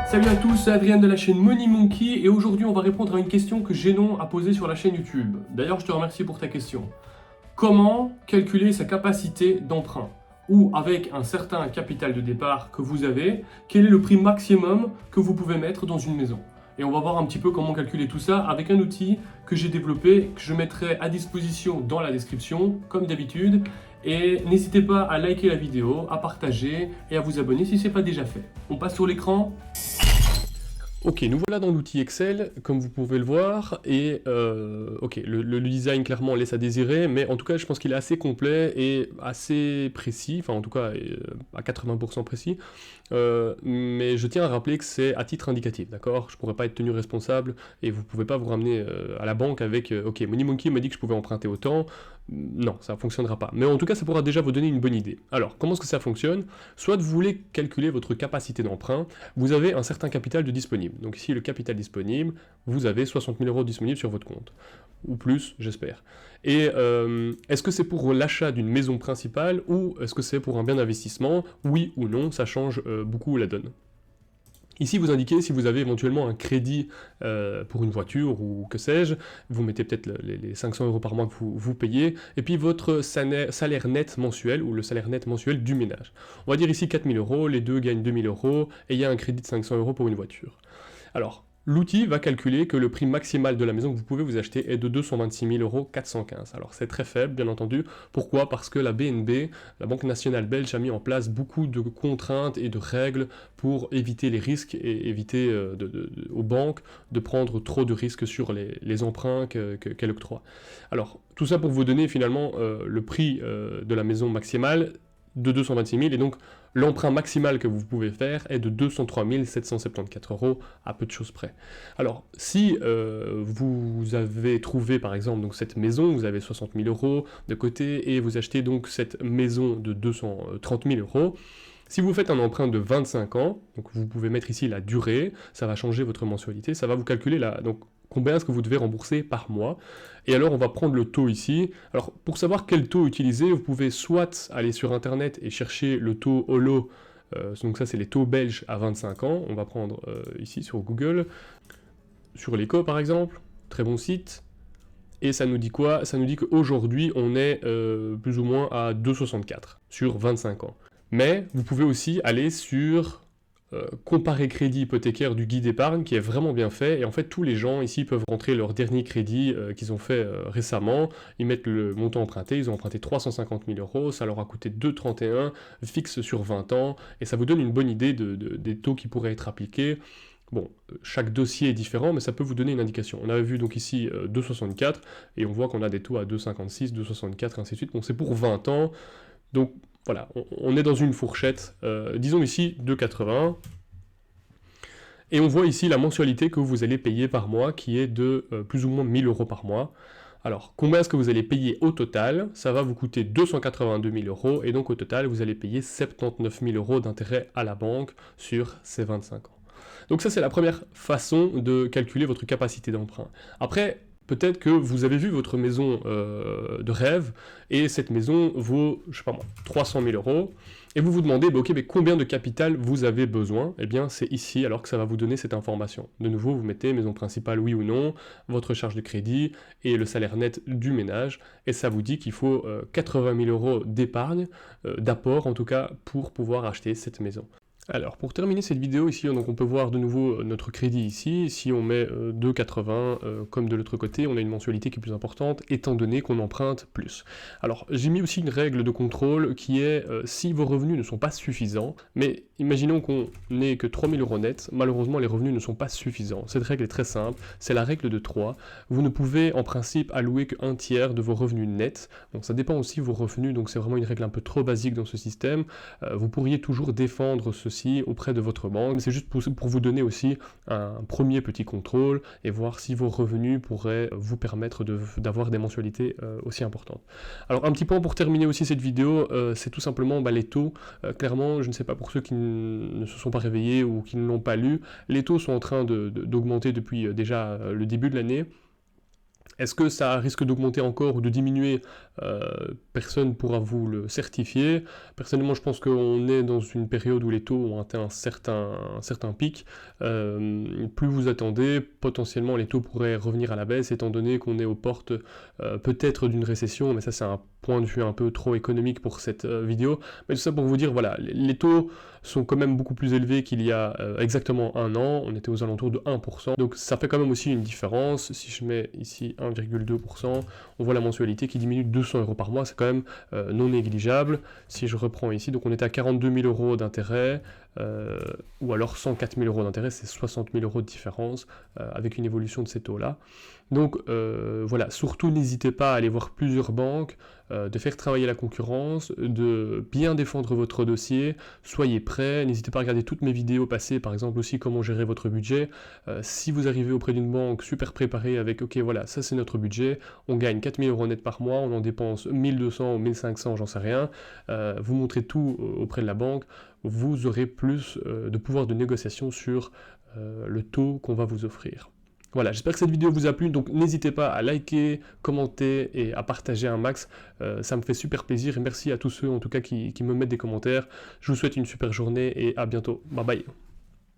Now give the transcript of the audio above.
Salut à tous, c'est Adrien de la chaîne Money Monkey et aujourd'hui on va répondre à une question que Génon a posée sur la chaîne YouTube. D'ailleurs je te remercie pour ta question. Comment calculer sa capacité d'emprunt? Ou avec un certain capital de départ que vous avez, quel est le prix maximum que vous pouvez mettre dans une maison? Et on va voir un petit peu comment calculer tout ça avec un outil que j'ai développé, que je mettrai à disposition dans la description, comme d'habitude. Et n'hésitez pas à liker la vidéo, à partager et à vous abonner si ce n'est pas déjà fait. On passe sur l'écran. Ok, nous voilà dans l'outil Excel, comme vous pouvez le voir, et ok, le design clairement laisse à désirer, mais en tout cas je pense qu'il est assez complet et assez précis, enfin en tout cas à 80% précis, mais je tiens à rappeler que c'est à titre indicatif, d'accord? Je ne pourrais pas être tenu responsable et vous ne pouvez pas vous ramener à la banque avec ok, Money Monkey m'a dit que je pouvais emprunter autant, non, ça ne fonctionnera pas, mais en tout cas ça pourra déjà vous donner une bonne idée. Alors, comment est-ce que ça fonctionne? Soit vous voulez calculer votre capacité d'emprunt, vous avez un certain capital de disponible. Donc ici, le capital disponible, vous avez 60 000 € disponibles sur votre compte. Ou plus, j'espère. Et est-ce que c'est pour l'achat d'une maison principale ou est-ce que c'est pour un bien d'investissement? Oui ou non, ça change beaucoup la donne. Ici, vous indiquez si vous avez éventuellement un crédit pour une voiture ou que sais-je, vous mettez peut-être les 500 € par mois que vous payez, et puis votre salaire net mensuel ou le salaire net mensuel du ménage. On va dire ici 4 000 €, les deux gagnent 2 000 € et il y a un crédit de 500 € pour une voiture. Alors, l'outil va calculer que le prix maximal de la maison que vous pouvez vous acheter est de 226 415 €. Alors c'est très faible, bien entendu. Pourquoi? Parce que la BNB, la Banque Nationale Belge, a mis en place beaucoup de contraintes et de règles pour éviter les risques et éviter aux banques de prendre trop de risques sur les emprunts qu'elle octroie. Alors, tout ça pour vous donner finalement le prix de la maison maximale de 226 000, et donc l'emprunt maximal que vous pouvez faire est de 203 774 € à peu de choses près. Alors, si vous avez trouvé par exemple donc, cette maison, vous avez 60 000 € de côté, et vous achetez donc cette maison de 230 000 €, si vous faites un emprunt de 25 ans, donc vous pouvez mettre ici la durée, ça va changer votre mensualité, ça va vous calculer donc combien est-ce que vous devez rembourser par mois. Et alors on va prendre le taux ici. Alors pour savoir quel taux utiliser, vous pouvez soit aller sur internet et chercher le taux HOLO, donc ça c'est les taux belges à 25 ans, on va prendre ici sur Google, sur l'Eco par exemple, très bon site. Et ça nous dit quoi? Ça nous dit qu'aujourd'hui on est plus ou moins à 2,64 sur 25 ans. Mais vous pouvez aussi aller sur comparer crédit hypothécaire du guide épargne qui est vraiment bien fait, et en fait tous les gens ici peuvent rentrer leur dernier crédit qu'ils ont fait récemment, ils mettent le montant emprunté, ils ont emprunté 350 000 €, ça leur a coûté 2,31 fixe sur 20 ans, et ça vous donne une bonne idée des taux qui pourraient être appliqués. Bon, chaque dossier est différent, mais ça peut vous donner une indication. On avait vu donc ici 2,64, et on voit qu'on a des taux à 2,56, 2,64, ainsi de suite. Bon, c'est pour 20 ans, donc voilà, on est dans une fourchette, disons ici 2,80, et on voit ici la mensualité que vous allez payer par mois, qui est de plus ou moins 1 000 € par mois. Alors, combien est-ce que vous allez payer au total? Ça va vous coûter 282 000 €, et donc au total, vous allez payer 79 000 € d'intérêt à la banque sur ces 25 ans. Donc ça, c'est la première façon de calculer votre capacité d'emprunt. Après, peut-être que vous avez vu votre maison de rêve, et cette maison vaut, je sais pas moi, 300 000 €, et vous vous demandez, bah, ok, mais combien de capital vous avez besoin? Eh bien, c'est ici, alors que ça va vous donner cette information. De nouveau, vous mettez maison principale, oui ou non, votre charge de crédit, et le salaire net du ménage, et ça vous dit qu'il faut 80 000 € d'épargne, d'apport en tout cas, pour pouvoir acheter cette maison. Alors, pour terminer cette vidéo ici, donc on peut voir de nouveau notre crédit ici. Si on met 2,80 comme de l'autre côté, on a une mensualité qui est plus importante, étant donné qu'on emprunte plus. Alors, j'ai mis aussi une règle de contrôle qui est si vos revenus ne sont pas suffisants, mais imaginons qu'on n'ait que 3 000 € net, malheureusement les revenus ne sont pas suffisants. Cette règle est très simple, c'est la règle de 3. Vous ne pouvez en principe allouer qu'un tiers de vos revenus nets. Donc ça dépend aussi de vos revenus, donc c'est vraiment une règle un peu trop basique dans ce système. Vous pourriez toujours défendre ceci auprès de votre banque. C'est juste pour vous donner aussi un premier petit contrôle et voir si vos revenus pourraient vous permettre d'avoir des mensualités aussi importantes. Alors un petit point pour terminer aussi cette vidéo, c'est tout simplement les taux. Clairement, je ne sais pas pour ceux qui ne se sont pas réveillés ou qui ne l'ont pas lu, les taux sont en train d'augmenter depuis déjà le début de l'année. Est-ce que ça risque d'augmenter encore ou de diminuer? Personne ne pourra vous le certifier. Personnellement, je pense qu'on est dans une période où les taux ont atteint un certain pic. Plus vous attendez, potentiellement les taux pourraient revenir à la baisse, étant donné qu'on est aux portes peut-être d'une récession, mais ça c'est un point de vue un peu trop économique pour cette vidéo. Mais tout ça pour vous dire, voilà, les taux sont quand même beaucoup plus élevés qu'il y a exactement un an. On était aux alentours de 1%. Donc ça fait quand même aussi une différence. Si je mets ici 1,2%, on voit la mensualité qui diminue de 200 € par mois. C'est quand même non négligeable. Si je reprends ici, donc on était à 42 000 € d'intérêt, ou alors 104 000 € d'intérêt, c'est 60 000 € de différence avec une évolution de ces taux-là. Donc voilà, surtout n'hésitez pas à aller voir plusieurs banques, de faire travailler la concurrence, de bien défendre votre dossier, soyez prêts, n'hésitez pas à regarder toutes mes vidéos passées, par exemple aussi comment gérer votre budget. Si vous arrivez auprès d'une banque super préparée avec ok voilà, ça c'est notre budget, on gagne 4 000 € net par mois, on en dépense 1200 ou 1500, j'en sais rien, vous montrez tout auprès de la banque, vous aurez plus de pouvoir de négociation sur le taux qu'on va vous offrir. Voilà, j'espère que cette vidéo vous a plu, donc n'hésitez pas à liker, commenter et à partager un max, ça me fait super plaisir et merci à tous ceux en tout cas qui me mettent des commentaires. Je vous souhaite une super journée et à bientôt, bye bye.